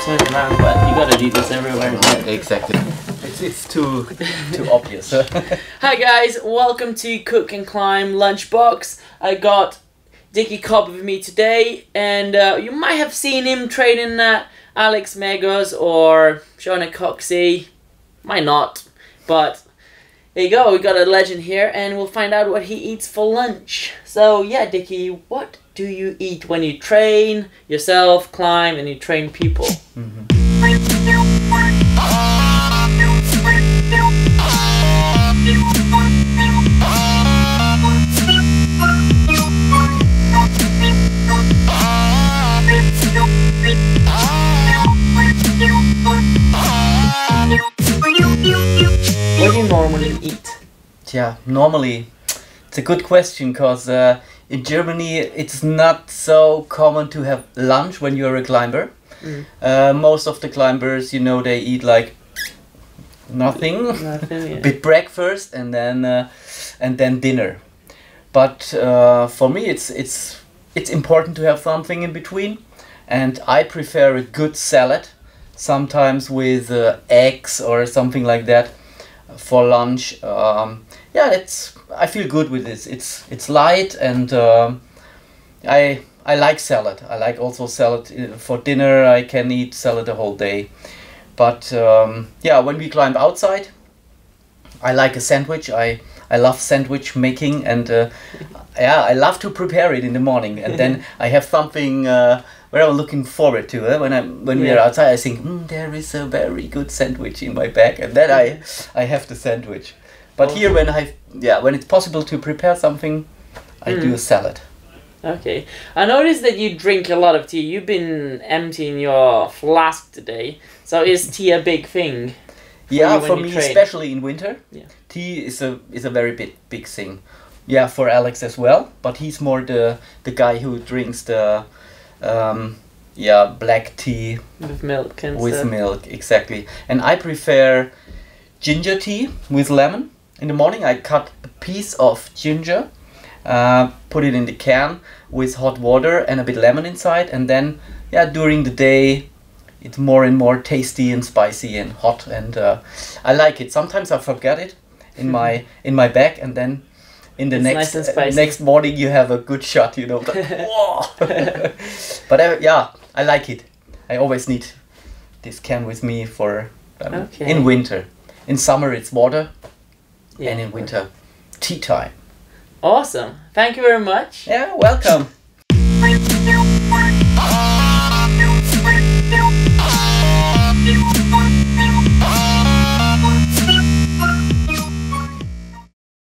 turn around, but you gotta do this everywhere. Exactly. It's too obvious. Hi guys, welcome to Cook and Climb LunchBox. I got Dicki Korb with me today, and you might have seen him training Alex Megos or Shona Coxie. Might not, but there you go, we got a legend here, and we'll find out what he eats for lunch. So yeah, Dicki, what do you eat when you train yourself, climb, and you train people? What do you normally eat? Yeah, normally it's a good question, because in Germany it's not so common to have lunch when you're a climber. Most of the climbers, you know, they eat like nothing, Yeah. bit breakfast and then dinner. But for me it's important to have something in between, and I prefer a good salad, sometimes with eggs or something like that for lunch. Yeah, I feel good with this. It's light, and I like salad. I like also salad for dinner. I can eat salad the whole day. But yeah, when we climb outside, I like a sandwich. I love sandwich making, and yeah, I love to prepare it in the morning, and then I have something where I'm looking forward to. When we are outside, I think there is a very good sandwich in my bag, and then I have the sandwich. But here, when it's possible to prepare something, I do a salad. Okay, I noticed that you drink a lot of tea. You've been emptying your flask today. So is tea a big thing? Yeah, for me, especially in winter, tea is a very big thing. Yeah, for Alex as well, but he's more the guy who drinks the black tea with milk and with stuff. milk, exactly. And I prefer ginger tea with lemon. In the morning, I cut a piece of ginger, put it in the can with hot water and a bit lemon inside, and then during the day it's more and more tasty and spicy and hot, and I like it. Sometimes I forget it in my bag, and then in the next morning you have a good shot, you know. Like, whoa! But I like it. I always need this can with me for in winter. In summer it's water, and in winter tea time. Awesome. Thank you very much. Yeah, welcome.